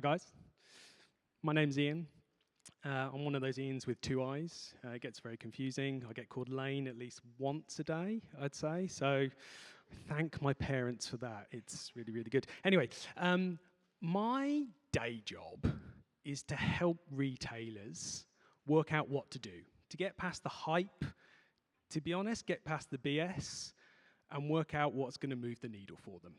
guys. My name's Iain. I'm one of those Ians with two eyes. It gets very confusing. I get called Lane at least once a day, I'd say. So thank my parents for that. It's really, really good. Anyway, my day job is to help retailers work out what to do, to get past the hype, to be honest, get past the BS, and work out what's going to move the needle for them.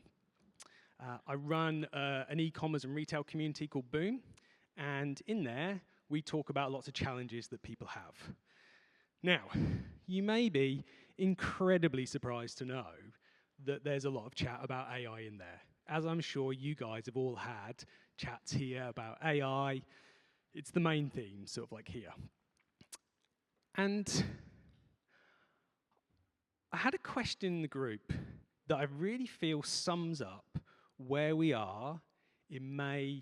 I run an e-commerce and retail community called Boom, and in there, we talk about lots of challenges that people have. Now, you may be incredibly surprised to know that there's a lot of chat about AI in there. As I'm sure you guys have all had chats here about AI, it's the main theme, sort of like here. And I had a question in the group that I really feel sums up where we are in May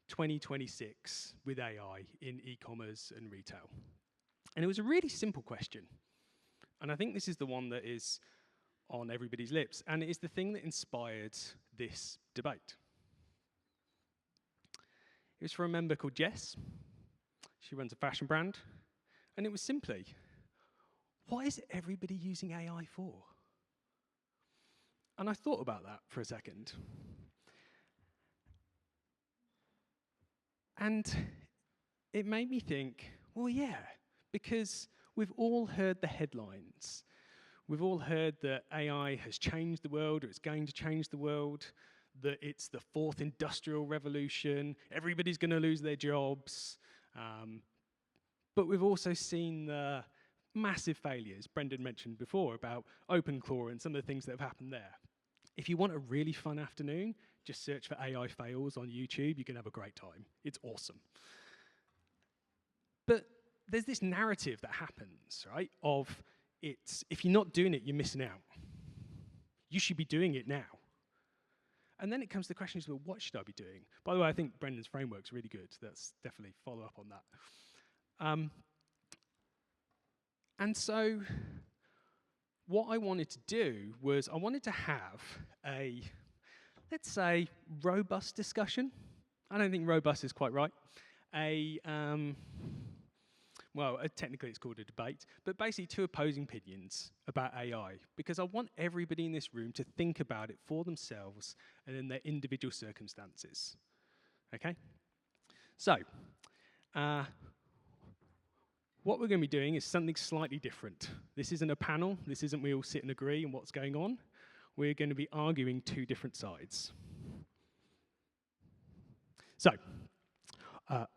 2026 with AI in e-commerce and retail. And it was a really simple question. And I think this is the one that is on everybody's lips. And it is the thing that inspired this debate. It was from a member called Jess. She runs a fashion brand. And it was simply, what is everybody using AI for? And I thought about that for a second. And it made me think, well, yeah, because we've all heard the headlines. We've all heard that AI has changed the world, or it's going to change the world, that it's the fourth industrial revolution, everybody's going to lose their jobs. But we've also seen the massive failures Brendan mentioned before about OpenClaw and some of the things that have happened there. If you want a really fun afternoon, just search for AI fails on YouTube. You can have a great time. It's awesome. But there's this narrative that happens, right, of if you're not doing it, you're missing out. You should be doing it now. And then it comes to the question, well, what should I be doing? By the way, I think Brendan's framework's really good. Let's definitely follow up on that. And so what I wanted to do was I wanted to have a, let's say, robust discussion. I don't think robust is quite right. Technically it's called a debate, but basically two opposing opinions about AI, because I want everybody in this room to think about it for themselves and in their individual circumstances. Okay? So, what we're going to be doing is something slightly different. This isn't a panel. This isn't we all sit and agree on what's going on. We're going to be arguing two different sides. So,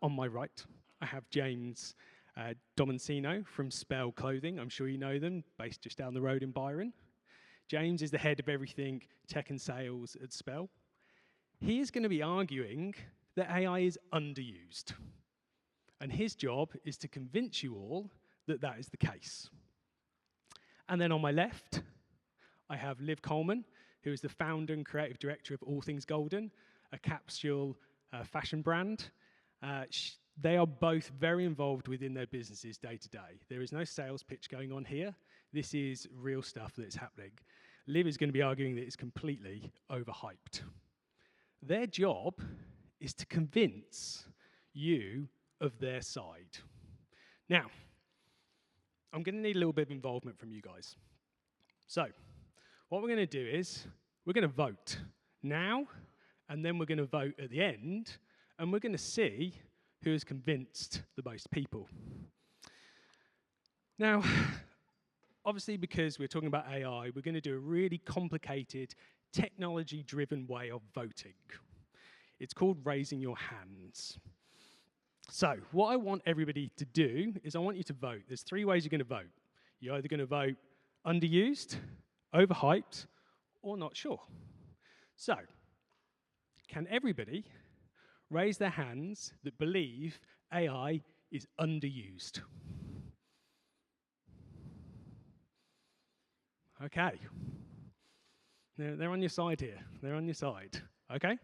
on my right, I have James Domensino from Spell Clothing. I'm sure you know them, based just down the road in Byron. James is the head of everything tech and sales at Spell. He is going to be arguing that AI is underused. And his job is to convince you all that that is the case. And then on my left, I have Liv Coleman, who is the founder and creative director of All Things Golden, a capsule fashion brand. They are both very involved within their businesses day to day. There is no sales pitch going on here. This is real stuff that's happening. Liv is going to be arguing that it's completely overhyped. Their job is to convince you of their side. Now, I'm going to need a little bit of involvement from you guys. So, what we're going to do is, we're going to vote now, and then we're going to vote at the end, and we're going to see who has convinced the most people. Now, obviously because we're talking about AI, we're going to do a really complicated, technology-driven way of voting. It's called raising your hands. So, what I want everybody to do is I want you to vote. There's three ways you're going to vote. You're either going to vote underused, overhyped, or not sure. So, can everybody raise their hands that believe AI is underused? Okay. They're on your side here. They're on your side. Okay?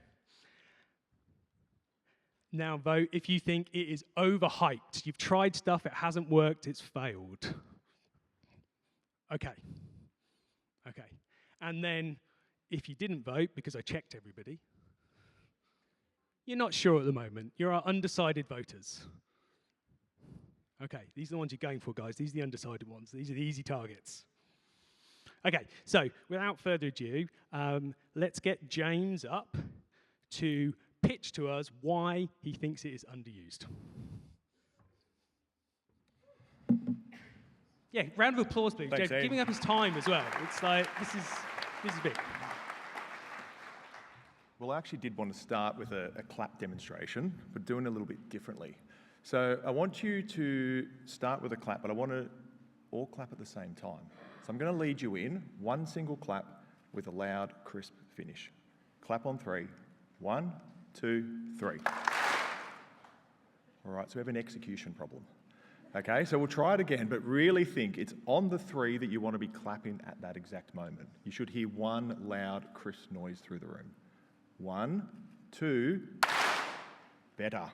Now vote if you think it is overhyped. You've tried stuff, it hasn't worked, it's failed. Okay. Okay. And then if you didn't vote, because I checked everybody, You're not sure at the moment. You're our undecided voters. Okay, these are the ones you're going for, guys. These are the undecided ones. These are the easy targets. Okay, so without further ado, let's get James up to pitch to us why he thinks it is underused. Yeah, round of applause, please. Thanks, James, Iain. giving up his time as well. It's like, this is big. Well, I actually did want to start with a clap demonstration, but doing it a little bit differently. So I want you to start with a clap, but I want to all clap at the same time. So I'm going to lead you in, one single clap with a loud, crisp finish. Clap on 3. 1, 2, 3. All right, so we have an execution problem. Okay, so we'll try it again, but really think it's on the 3 that you want to be clapping at that exact moment. You should hear one loud, crisp noise through the room. 1, 2, better.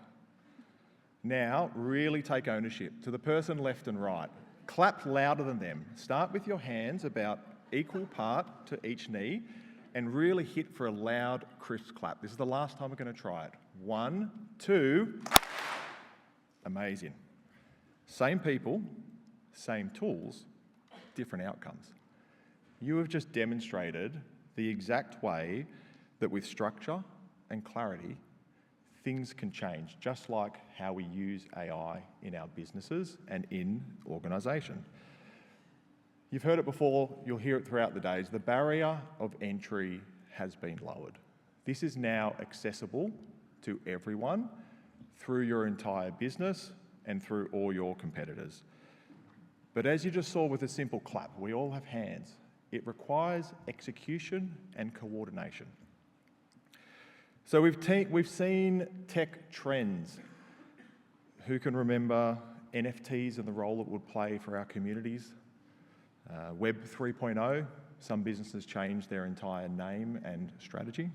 Now, really take ownership. To the person left and right, clap louder than them. Start with your hands about equal part to each knee and really hit for a loud, crisp clap. This is the last time we're going to try it. 1, 2, amazing. Same people, same tools, different outcomes. You have just demonstrated the exact way that with structure and clarity, things can change, just like how we use AI in our businesses and in organisation. You've heard it before, you'll hear it throughout the days. The barrier of entry has been lowered. This is now accessible to everyone through your entire business and through all your competitors. But as you just saw with a simple clap, we all have hands. It requires execution and coordination. So we've seen tech trends. Who can remember NFTs and the role it would play for our communities? Web 3.0, some businesses changed their entire name and strategy.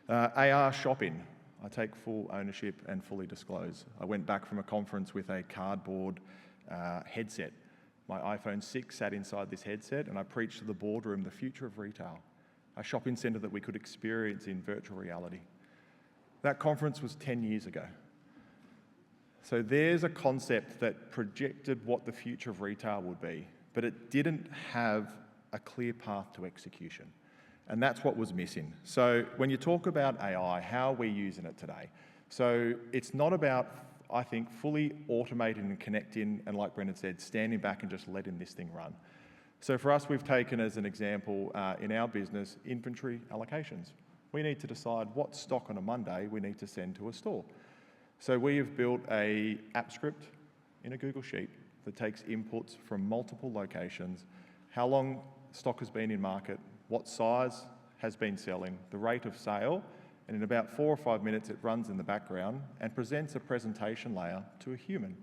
AR shopping, I take full ownership and fully disclose. I went back from a conference with a cardboard headset. My iPhone 6 sat inside this headset and I preached to the boardroom the future of retail, a shopping centre that we could experience in virtual reality. That conference was 10 years ago. So there's a concept that projected what the future of retail would be, but it didn't have a clear path to execution. And that's what was missing. So when you talk about AI, how are we using it today? So it's not about, I think, fully automating and connecting, and like Brendan said, standing back and just letting this thing run. So for us, we've taken as an example in our business, inventory allocations. We need to decide what stock on a Monday we need to send to a store. So we have built a app script in a Google Sheet that takes inputs from multiple locations, how long stock has been in market, what size has been selling, the rate of sale, and in about 4 or 5 minutes it runs in the background and presents a presentation layer to a human.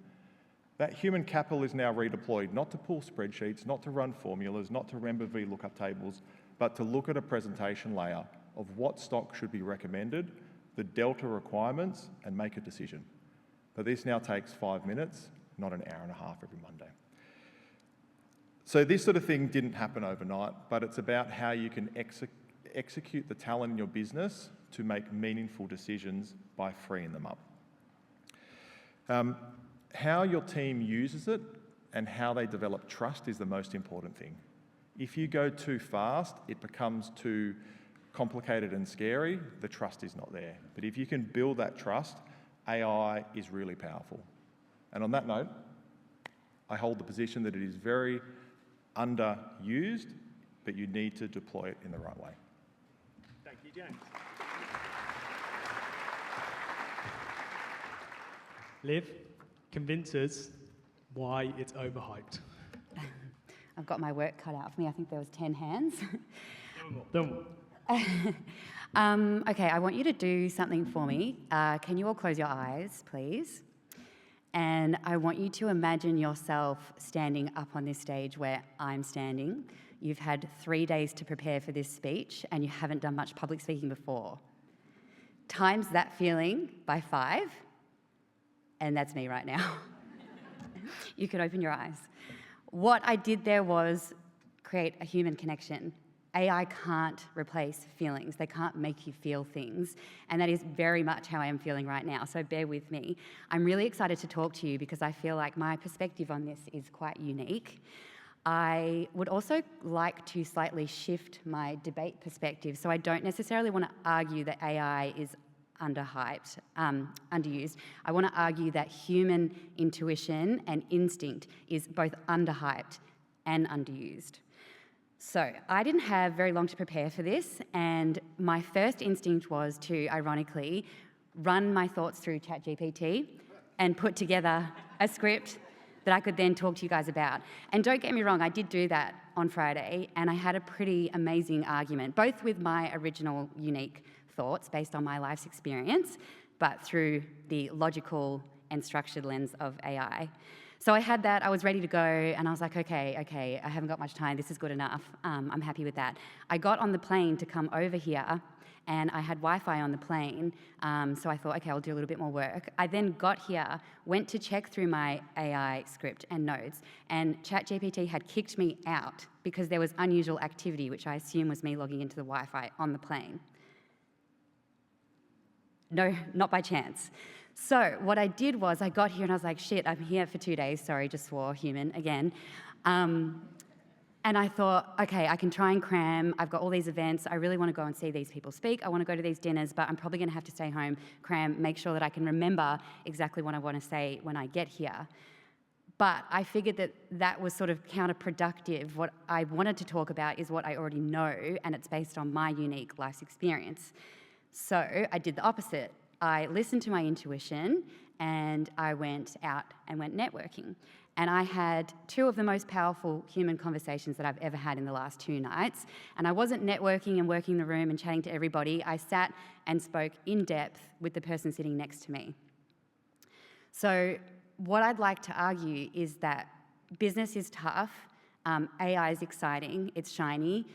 That human capital is now redeployed, not to pull spreadsheets, not to run formulas, not to remember VLOOKUP tables, but to look at a presentation layer of what stock should be recommended, the delta requirements, and make a decision. But this now takes 5 minutes, not an hour and a half every Monday. So this sort of thing didn't happen overnight, but it's about how you can execute the talent in your business to make meaningful decisions by freeing them up. How your team uses it and how they develop trust is the most important thing. If you go too fast, it becomes too complicated and scary, the trust is not there. But if you can build that trust, AI is really powerful. And on that note, I hold the position that it is very underused, but you need to deploy it in the right way. Thank you, James. Liv, convince us why it's overhyped. I've got my work cut out for me. I think there was 10 hands. Don't worry. Okay, I want you to do something for me. Can you all close your eyes, please? And I want you to imagine yourself standing up on this stage where I'm standing. You've had 3 days to prepare for this speech and you haven't done much public speaking before. Times that feeling by 5, and that's me right now. You can open your eyes. What I did there was create a human connection. AI can't replace feelings. They can't make you feel things. And that is very much how I am feeling right now. So bear with me. I'm really excited to talk to you because I feel like my perspective on this is quite unique. I would also like to slightly shift my debate perspective. So I don't necessarily want to argue that AI is underhyped, underused. I want to argue that human intuition and instinct is both underhyped and underused. So I didn't have very long to prepare for this, and my first instinct was to, ironically, run my thoughts through ChatGPT and put together a script that I could then talk to you guys about. And don't get me wrong, I did do that on Friday, and I had a pretty amazing argument, both with my original unique thoughts based on my life's experience, but through the logical and structured lens of AI. So I had that, I was ready to go, and I was like, okay, I haven't got much time, this is good enough, I'm happy with that. I got on the plane to come over here, and I had Wi-Fi on the plane, so I thought, okay, I'll do a little bit more work. I then got here, went to check through my AI script and notes, and ChatGPT had kicked me out because there was unusual activity, which I assume was me logging into the Wi-Fi on the plane. No, not by chance. So what I did was I got here and I was like, shit, I'm here for 2 days. Sorry, just swore human again. And I thought, okay, I can try and cram. I've got all these events. I really want to go and see these people speak. I want to go to these dinners, but I'm probably going to have to stay home, cram, make sure that I can remember exactly what I want to say when I get here. But I figured that that was sort of counterproductive. What I wanted to talk about is what I already know, and it's based on my unique life's experience. So I did the opposite. I listened to my intuition and I went out and went networking. And I had two of the most powerful human conversations that I've ever had in the last 2 nights. And I wasn't networking and working the room and chatting to everybody. I sat and spoke in depth with the person sitting next to me. So what I'd like to argue is that business is tough, AI is exciting, it's shiny,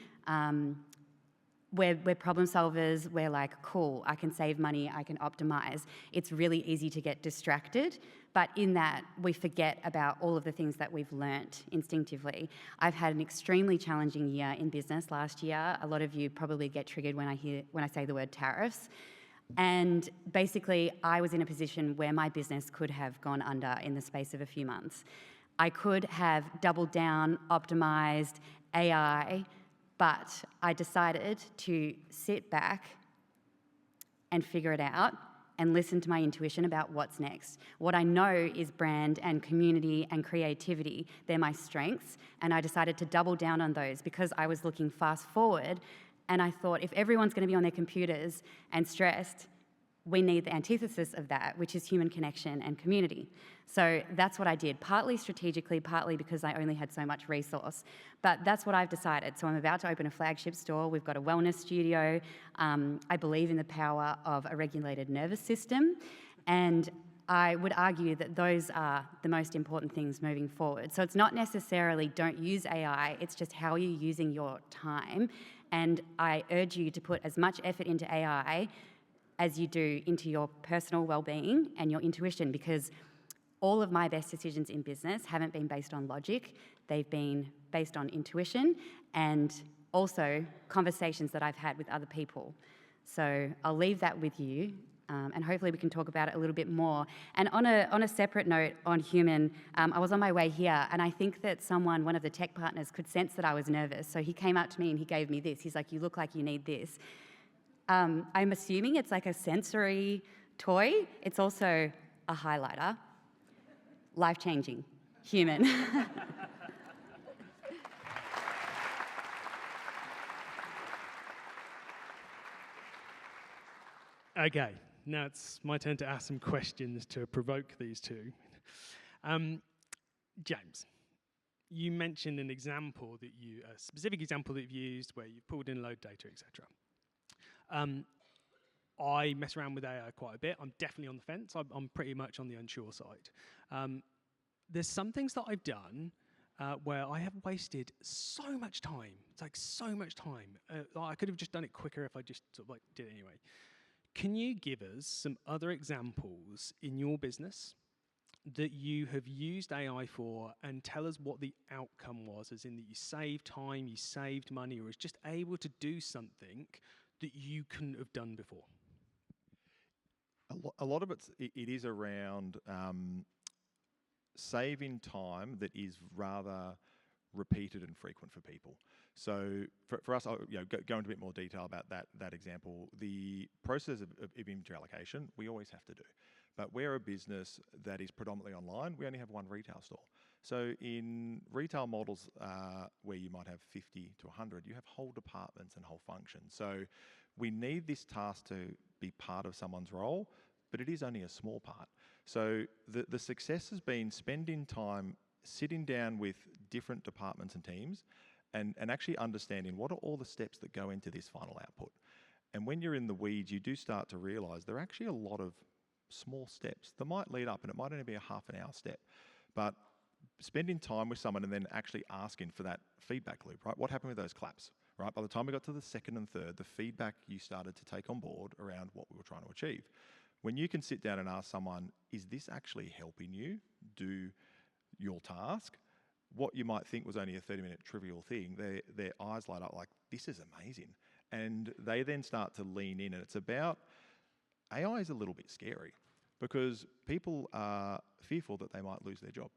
we're problem solvers, we're like, cool, I can save money, I can optimize. It's really easy to get distracted, but in that, we forget about all of the things that we've learnt instinctively. I've had an extremely challenging year in business last year. A lot of you probably get triggered when I say the word tariffs. And basically, I was in a position where my business could have gone under in the space of a few months. I could have doubled down, optimized AI, but I decided to sit back and figure it out and listen to my intuition about what's next. What I know is brand and community and creativity. They're my strengths, and I decided to double down on those because I was looking fast forward, and I thought if everyone's going to be on their computers and stressed, we need the antithesis of that, which is human connection and community. So that's what I did, partly strategically, partly because I only had so much resource. But that's what I've decided. So I'm about to open a flagship store. We've got a wellness studio. I believe in the power of a regulated nervous system. And I would argue that those are the most important things moving forward. So it's not necessarily don't use AI, it's just how are you using your time. And I urge you to put as much effort into AI as you do into your personal well-being and your intuition, because all of my best decisions in business haven't been based on logic, they've been based on intuition and also conversations that I've had with other people. So I'll leave that with you, and hopefully we can talk about it a little bit more. And on a separate note on human, I was on my way here, and I think that one of the tech partners could sense that I was nervous, so he came up to me and he gave me this. He's like, you look like you need this. I'm assuming it's like a sensory toy. It's also a highlighter. Life-changing. Human. Okay, now it's my turn to ask some questions to provoke these two. James, you mentioned a specific example that you've used where you've pulled in load data, etc. I mess around with AI quite a bit. I'm definitely on the fence. I'm pretty much on the unsure side. There's some things that I've done where I have wasted so much time. It's like so much time. I could have just done it quicker if I just sort of like did it anyway. Can you give us some other examples in your business that you have used AI for, and tell us what the outcome was, as in that you saved time, you saved money, or was just able to do something that you couldn't have done before. A lot of it is around saving time that is rather repeated and frequent for people. So for us, I'll, go into a bit more detail about that example. The process of inventory allocation, we always have to do. But we're a business that is predominantly online. We only have one retail store. So in retail models where you might have 50 to 100, you have whole departments and whole functions. So we need this task to be part of someone's role, but it is only a small part. So the success has been spending time sitting down with different departments and teams and actually understanding what are all the steps that go into this final output. And when you're in the weeds, you do start to realise there are actually a lot of small steps that might lead up, and it might only be a half an hour step. But spending time with someone and then actually asking for that feedback loop, right? What happened with those claps, right? By the time we got to the second and third, the feedback you started to take on board around what we were trying to achieve. When you can sit down and ask someone, is this actually helping you do your task? What you might think was only a 30-minute trivial thing, their eyes light up like, this is amazing. And they then start to lean in, and it's about, AI is a little bit scary because people are fearful that they might lose their job.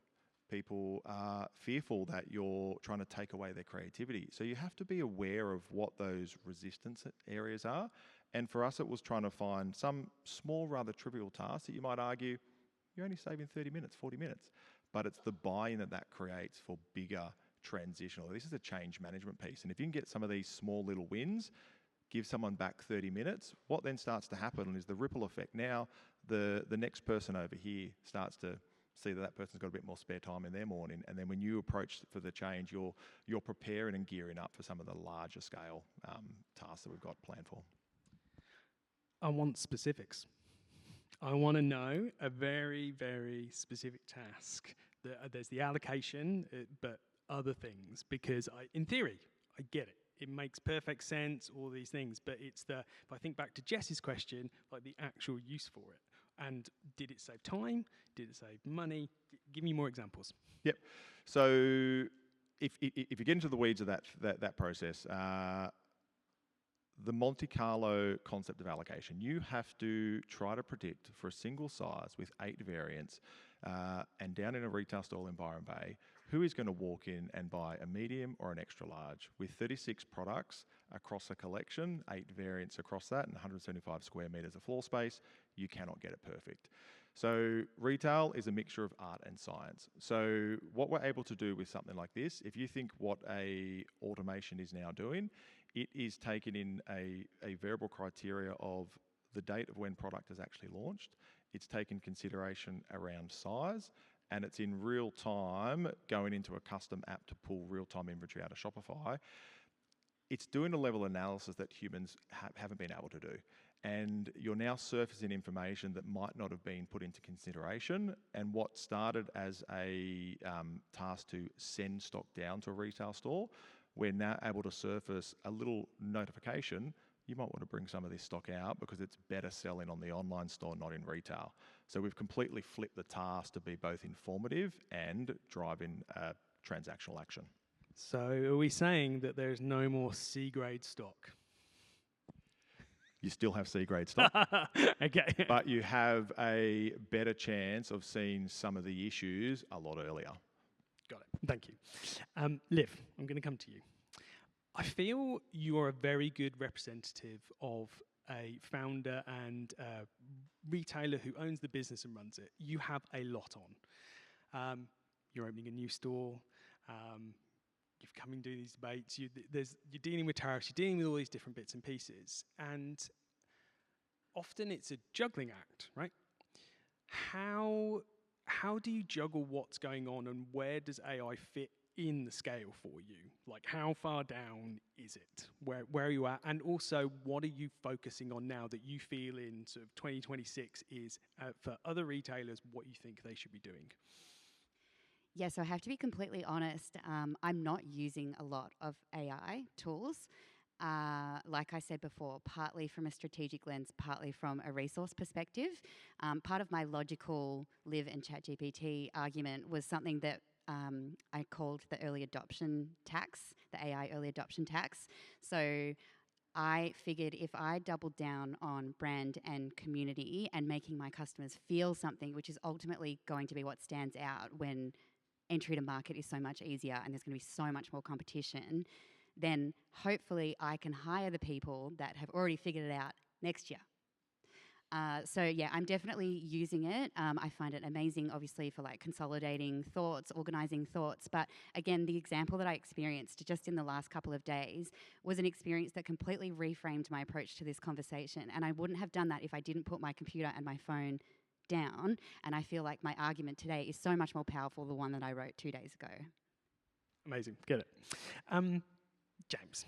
People are fearful that you're trying to take away their creativity. So you have to be aware of what those resistance areas are. And for us, it was trying to find some small, rather trivial tasks that you might argue, you're only saving 30 minutes, 40 minutes. But it's the buy-in that creates for bigger transitional. This is a change management piece. And if you can get some of these small little wins, give someone back 30 minutes, what then starts to happen is the ripple effect. Now, the next person over here starts to see that person's got a bit more spare time in their morning. And then when you approach for the change, you're preparing and gearing up for some of the larger scale tasks that we've got planned for. I want specifics. I want to know a very, very specific task. There's the allocation, but other things, because in theory, I get it. It makes perfect sense, all these things, but it's if I think back to Jess's question, like the actual use for it. And did it save time? Did it save money? Give me more examples. Yep. So if you get into the weeds of that process, the Monte Carlo concept of allocation, you have to try to predict for a single size with 8 variants and down in a retail store in Byron Bay, who is going to walk in and buy a medium or an extra large with 36 products across a collection, 8 variants across that, and 175 square metres of floor space. You cannot get it perfect. So retail is a mixture of art and science. So what we're able to do with something like this, if you think what a automation is now doing, it is taking in a variable criteria of the date of when product is actually launched. It's taken consideration around size, and it's in real time going into a custom app to pull real-time inventory out of Shopify. It's doing a level of analysis that humans haven't been able to do. And you're now surfacing information that might not have been put into consideration. And what started as a task to send stock down to a retail store, we're now able to surface a little notification. You might want to bring some of this stock out because it's better selling on the online store, not in retail. So we've completely flipped the task to be both informative and driving transactional action. So are we saying that there's no more C-grade stock? You still have C-grade stock, okay, but you have a better chance of seeing some of the issues a lot earlier. Got it. Thank you. Liv, I'm going to come to you. I feel you're a very good representative of a founder and a retailer who owns the business and runs it. You have a lot on. You're opening a new store. You've come and do these debates. You're dealing with tariffs. You're dealing with all these different bits and pieces. And often it's a juggling act, right? How do you juggle what's going on, and where does AI fit in the scale for you? Like, how far down is it? Where are you at? And also, what are you focusing on now that you feel in sort of 2026 is, for other retailers, what you think they should be doing? Yeah, so I have to be completely honest. I'm not using a lot of AI tools. like I said before, partly from a strategic lens, partly from a resource perspective. Part of my logical Live and ChatGPT argument was something that I called the early adoption tax, the AI early adoption tax. So I figured if I doubled down on brand and community and making my customers feel something, which is ultimately going to be what stands out when entry to market is so much easier and there's going to be so much more competition, then hopefully I can hire the people that have already figured it out next year. So yeah, I'm definitely using it. I find it amazing, obviously, for like consolidating thoughts, organizing thoughts. But again, the example that I experienced just in the last couple of days was an experience that completely reframed my approach to this conversation. And I wouldn't have done that if I didn't put my computer and my phone down. And I feel like my argument today is so much more powerful than the one that I wrote 2 days ago. Amazing, get it. James,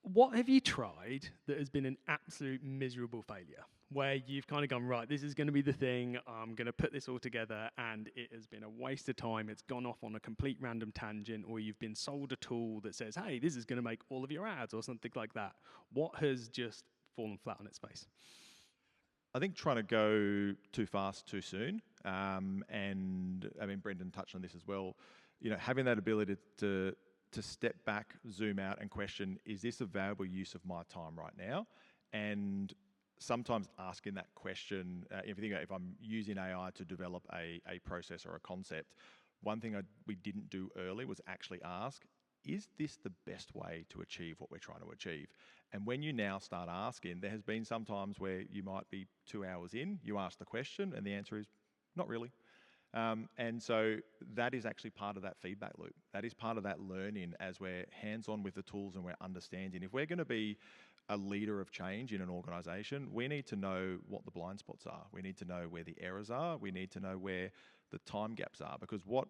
what have you tried that has been an absolute miserable failure? Where you've kind of gone, right, this is going to be the thing, I'm going to put this all together, and it has been a waste of time, it's gone off on a complete random tangent, or you've been sold a tool that says, hey, this is going to make all of your ads, or something like that. What has just fallen flat on its face? I think trying to go too fast too soon, and I mean Brendan touched on this as well. You know, having that ability to step back, zoom out, and question: is this a valuable use of my time right now? And sometimes asking that question, if you think about if I'm using AI to develop a process or a concept, one thing we didn't do early was actually ask: is this the best way to achieve what we're trying to achieve? And when you now start asking, there has been some times where you might be 2 hours in, you ask the question, and the answer is not really. And so that is actually part of that feedback loop. That is part of that learning as we're hands-on with the tools and we're understanding. If we're going to be a leader of change in an organisation, we need to know what the blind spots are. We need to know where the errors are. We need to know where the time gaps are. Because what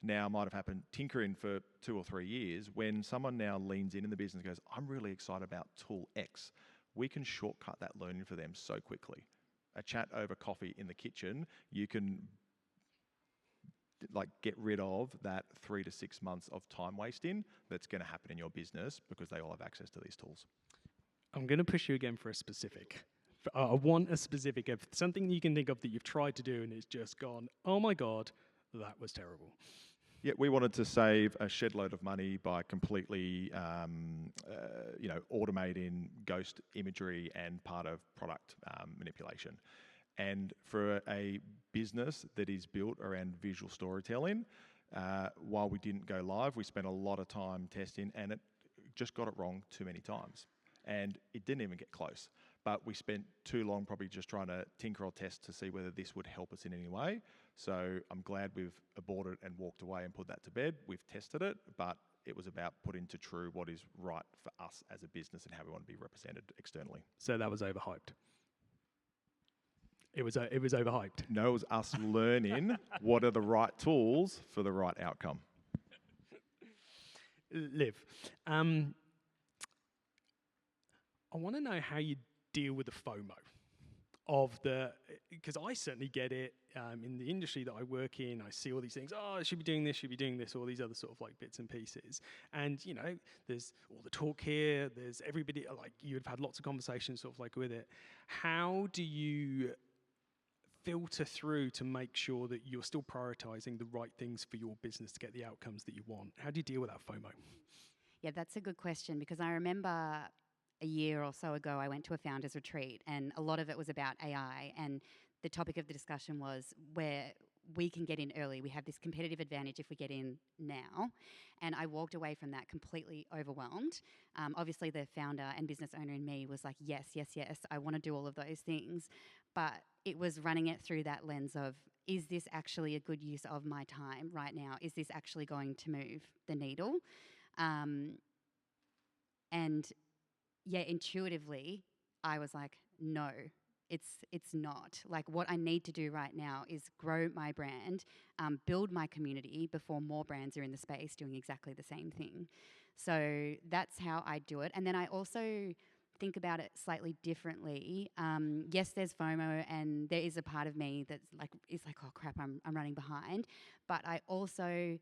now might have happened tinkering for 2 or 3 years, when someone now leans in the business and goes, I'm really excited about tool X, we can shortcut that learning for them so quickly. A chat over coffee in the kitchen, you can like get rid of that 3 to 6 months of time wasting that's going to happen in your business because they all have access to these tools. I'm going to push you again for a specific. I want a specific of something you can think of that you've tried to do and it's just gone, oh my God, that was terrible. Yeah, we wanted to save a shed load of money by completely, automating ghost imagery and part of product manipulation. And for a business that is built around visual storytelling, while we didn't go live, we spent a lot of time testing, and it just got it wrong too many times. And it didn't even get close. But we spent too long probably just trying to tinker or test to see whether this would help us in any way. So I'm glad we've aborted and walked away and put that to bed. We've tested it, but it was about putting to true what is right for us as a business and how we want to be represented externally. So that was overhyped. It was overhyped. No, it was us learning what are the right tools for the right outcome. Liv, I want to know how you deal with the FOMO of because I certainly get it in the industry that I work in. I see all these things. Oh, I should be doing this, all these other sort of like bits and pieces. And you know, there's all the talk here. There's everybody. Like you've had lots of conversations sort of like with it. How do you filter through to make sure that you're still prioritizing the right things for your business to get the outcomes that you want? How do you deal with that FOMO? Yeah, that's a good question, because I remember a year or so ago, I went to a founders retreat, and a lot of it was about AI. And the topic of the discussion was where we can get in early. We have this competitive advantage if we get in now. And I walked away from that completely overwhelmed. Obviously, the founder and business owner in me was like, yes, I want to do all of those things. But it was running it through that lens of, is this actually a good use of my time right now? Is this actually going to move the needle? And yeah, intuitively, I was like, no, it's not. Like, what I need to do right now is grow my brand, build my community before more brands are in the space doing exactly the same thing. So that's how I do it. And then I also think about it slightly differently. Yes, there's FOMO, and there is a part of me that's like, oh crap, I'm running behind. But I also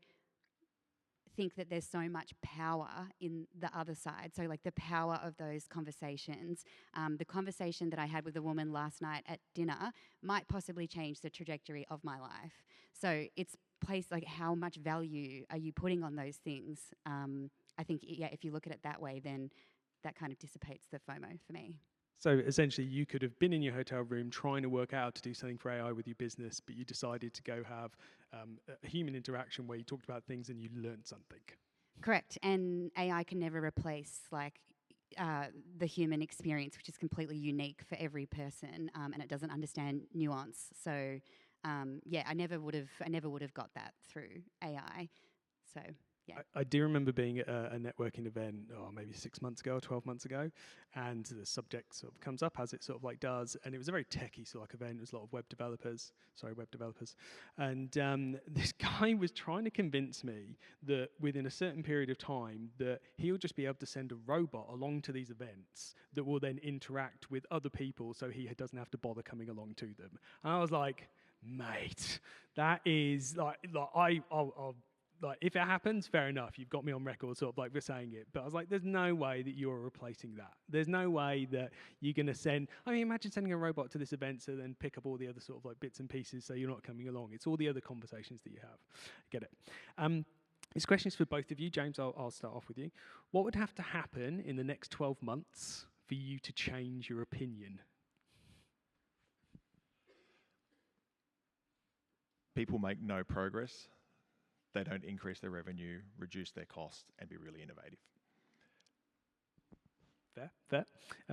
think that there's so much power in the other side. So like the power of those conversations. The conversation that I had with a woman last night at dinner might possibly change the trajectory of my life. So it's place, like how much value are you putting on those things? I think, yeah, if you look at it that way, then that kind of dissipates the FOMO for me. So essentially, you could have been in your hotel room trying to work out how to do something for AI with your business, but you decided to go have a human interaction where you talked about things and you learned something. Correct. And AI can never replace like the human experience, which is completely unique for every person, and it doesn't understand nuance. So yeah, I never would have got that through AI. So yeah. I do remember being at a networking event, maybe 6 months ago or 12 months ago, and the subject sort of comes up as it sort of like does, and it was a very techie sort of like event. It was a lot of web developers, and this guy was trying to convince me that within a certain period of time that he'll just be able to send a robot along to these events that will then interact with other people, so he doesn't have to bother coming along to them. And I was like, mate, that is I'll like, if it happens, fair enough. You've got me on record, sort of like we're saying it. But I was like, there's no way that you're replacing that. There's no way that you're going to send. I mean, imagine sending a robot to this event so then pick up all the other sort of like bits and pieces so you're not coming along. It's all the other conversations that you have. I get it. This question is for both of you. James, I'll start off with you. What would have to happen in the next 12 months for you to change your opinion? People make no progress. They don't increase their revenue, reduce their costs, and be really innovative. Fair.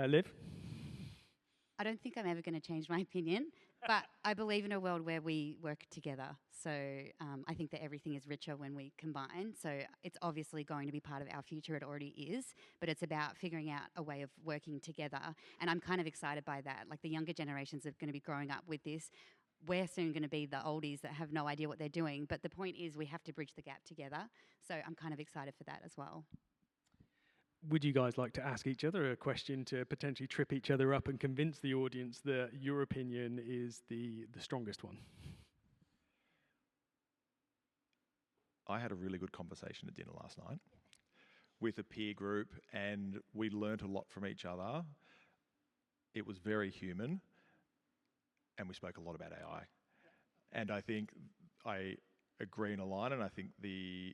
Liv? I don't think I'm ever going to change my opinion, but I believe in a world where we work together. So I think that everything is richer when we combine. So it's obviously going to be part of our future. It already is, but it's about figuring out a way of working together. And I'm kind of excited by that. Like the younger generations are going to be growing up with this. We're soon going to be the oldies that have no idea what they're doing. But the point is we have to bridge the gap together. So I'm kind of excited for that as well. Would you guys like to ask each other a question to potentially trip each other up and convince the audience that your opinion is the strongest one? I had a really good conversation at dinner last night with a peer group, and we learnt a lot from each other. It was very human, and we spoke a lot about AI. And I think I agree and align, and I think that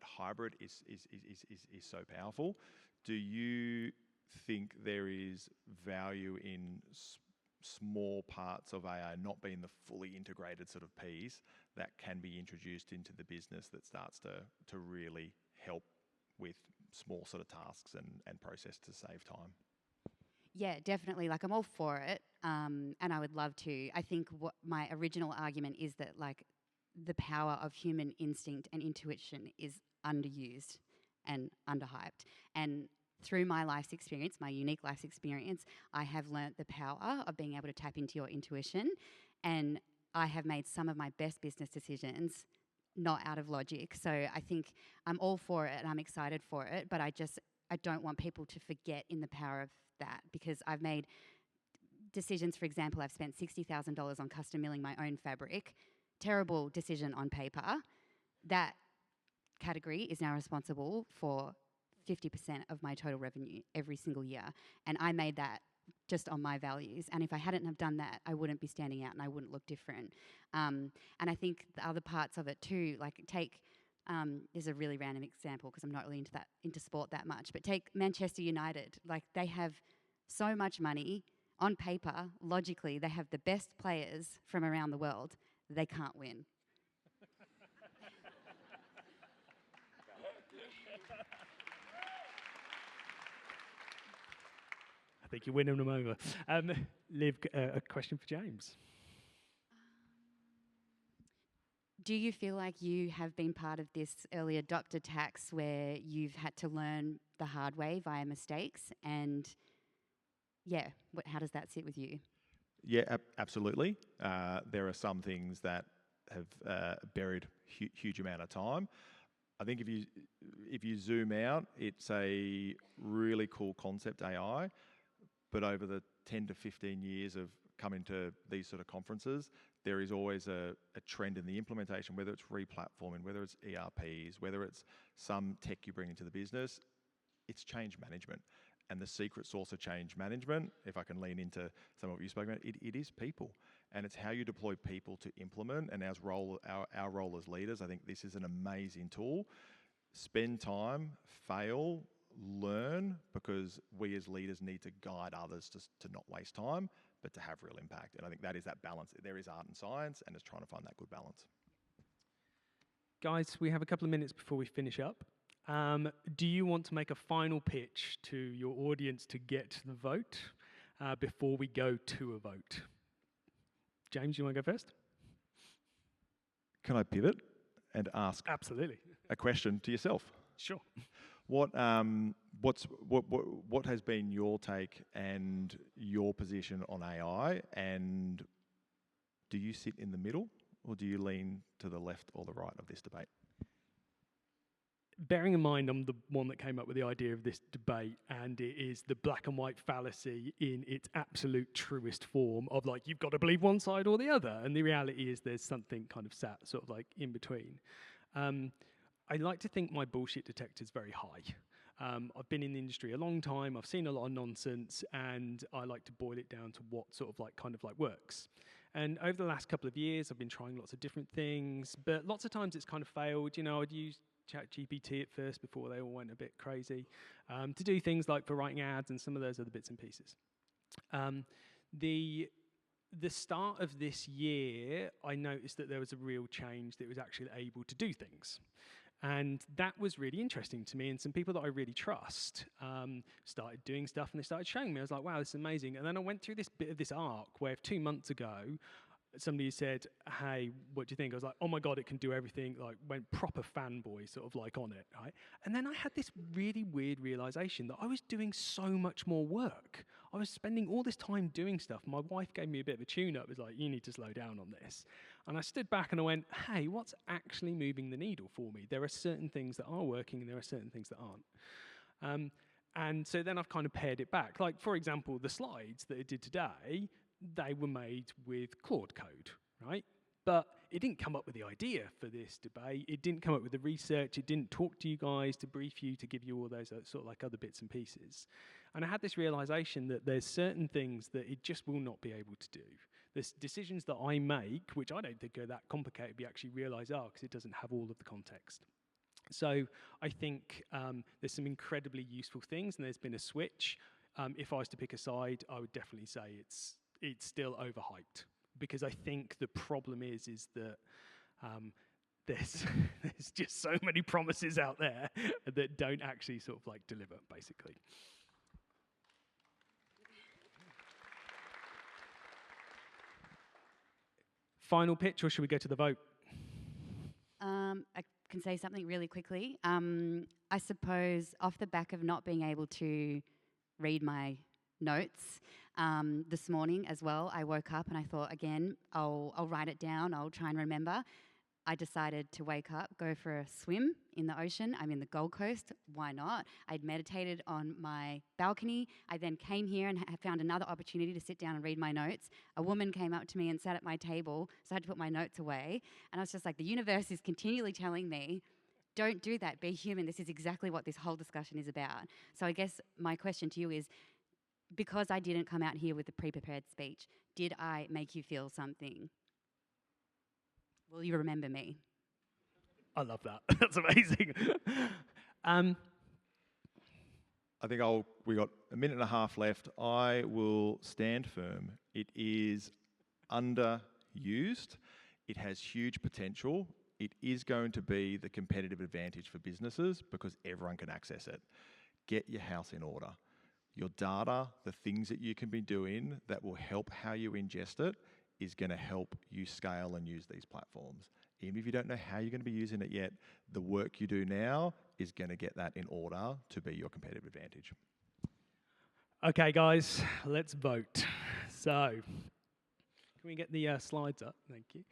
hybrid is so powerful. Do you think there is value in small parts of AI not being the fully integrated sort of piece that can be introduced into the business that starts to really help with small sort of tasks and process to save time? Yeah, definitely. Like I'm all for it, and I would love to. I think what my original argument is that like the power of human instinct and intuition is underused and underhyped. And through my life's experience, my unique life's experience, I have learnt the power of being able to tap into your intuition, and I have made some of my best business decisions not out of logic. So I think I'm all for it and I'm excited for it, but I don't want people to forget in the power of that, because I've made decisions. For example, I've spent $60,000 on custom milling my own fabric. Terrible decision on paper. That category is now responsible for 50% of my total revenue every single year. And I made that just on my values. And if I hadn't have done that, I wouldn't be standing out and I wouldn't look different. And I think the other parts of it too, like take, is a really random example because I'm not really into sport that much, but take Manchester United. Like they have so much money. On paper, logically, they have the best players from around the world. They can't win. I think you're winning them over. Liv, a question for James. Do you feel like you have been part of this early adopter tax where you've had to learn the hard way via mistakes? And yeah, how does that sit with you? Yeah, absolutely. There are some things that have buried huge amount of time. I think if you zoom out, it's a really cool concept, AI, but over the 10 to 15 years of coming to these sort of conferences, there is always a trend in the implementation, whether it's re-platforming, whether it's ERPs, whether it's some tech you bring into the business, it's change management. And the secret sauce of change management, if I can lean into some of what you spoke about, it is people. And it's how you deploy people to implement. And our role as leaders, I think this is an amazing tool. Spend time, fail, learn, because we as leaders need to guide others to not waste time, but to have real impact. And I think that is that balance. There is art and science, and it's trying to find that good balance. Guys, we have a couple of minutes before we finish up. Do you want to make a final pitch to your audience to get to the vote before we go to a vote? James, you want to go first? Can I pivot and ask Absolutely. a question to yourself? Sure. What has been your take and your position on AI, and do you sit in the middle, or do you lean to the left or the right of this debate? Bearing in mind I'm the one that came up with the idea of this debate, and it is the black and white fallacy in its absolute truest form of like, you've got to believe one side or the other, and the reality is there's something kind of sat sort of like in between. I like to think my bullshit detector is very high. I've been in the industry a long time, I've seen a lot of nonsense, and I like to boil it down to what sort of like kind of like works. And over the last couple of years, I've been trying lots of different things, but lots of times it's kind of failed. You know, I'd use ChatGPT at first before they all went a bit crazy to do things like for writing ads and some of those other bits and pieces. The start of this year, I noticed that there was a real change that it was actually able to do things. And that was really interesting to me, and some people that I really trust started doing stuff, and they started showing me. I was like, wow, this is amazing. And then I went through this bit of this arc where 2 months ago, somebody said, hey, what do you think? I was like, oh my God, it can do everything, like went proper fanboy sort of like on it, right? And then I had this really weird realization that I was doing so much more work. I was spending all this time doing stuff. My wife gave me a bit of a tune-up. It was like, you need to slow down on this. And I stood back and I went, hey, what's actually moving the needle for me? There are certain things that are working and there are certain things that aren't. And so then I've kind of pared it back. Like, for example, the slides that it did today, they were made with Claude code, right? But it didn't come up with the idea for this debate. It didn't come up with the research. It didn't talk to you guys to brief you, to give you all those sort of like other bits and pieces. And I had this realization that there's certain things that it just will not be able to do. There's decisions that I make, which I don't think are that complicated, but you actually realize, because it doesn't have all of the context. So I think there's some incredibly useful things, and there's been a switch. If I was to pick a side, I would definitely say it's still overhyped, because I think the problem is that there's just so many promises out there that don't actually sort of like deliver, basically. Final pitch, or should we go to the vote? I can say something really quickly. I suppose off the back of not being able to read my notes this morning as well, I woke up and I thought, again, I'll write it down, I'll try and remember. I decided to wake up, go for a swim in the ocean. I'm in the Gold Coast, why not? I'd meditated on my balcony. I then came here and found another opportunity to sit down and read my notes. A woman came up to me and sat at my table, so I had to put my notes away. And I was just like, the universe is continually telling me, don't do that, be human. This is exactly what this whole discussion is about. So I guess my question to you is, because I didn't come out here with a pre-prepared speech, did I make you feel something? Will you remember me? I love that. That's amazing. I think we got a minute and a half left. I will stand firm. It is underused. It has huge potential. It is going to be the competitive advantage for businesses because everyone can access it. Get your house in order. Your data, the things that you can be doing that will help how you ingest it, is going to help you scale and use these platforms. Even if you don't know how you're going to be using it yet, the work you do now is going to get that in order to be your competitive advantage. Okay, guys, let's vote. So, can we get the slides up? Thank you.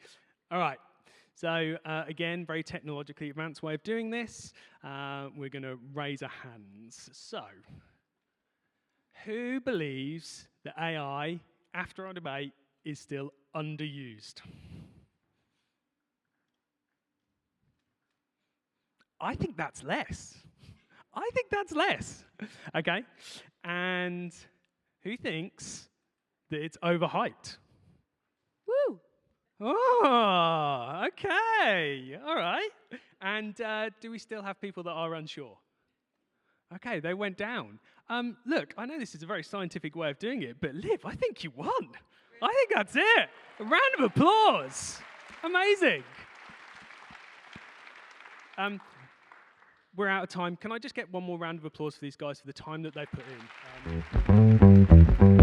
All right. So, again, very technologically advanced way of doing this. We're going to raise our hands. So, who believes that AI, after our debate, is still underused? I think that's less. Okay. And who thinks that it's overhyped? Woo! Oh, okay. All right. And do we still have people that are unsure? Okay, they went down. Look, I know this is a very scientific way of doing it, but Liv, I think you won. I think that's it. A round of applause. Amazing. We're out of time. Can I just get one more round of applause for these guys for the time that they put in?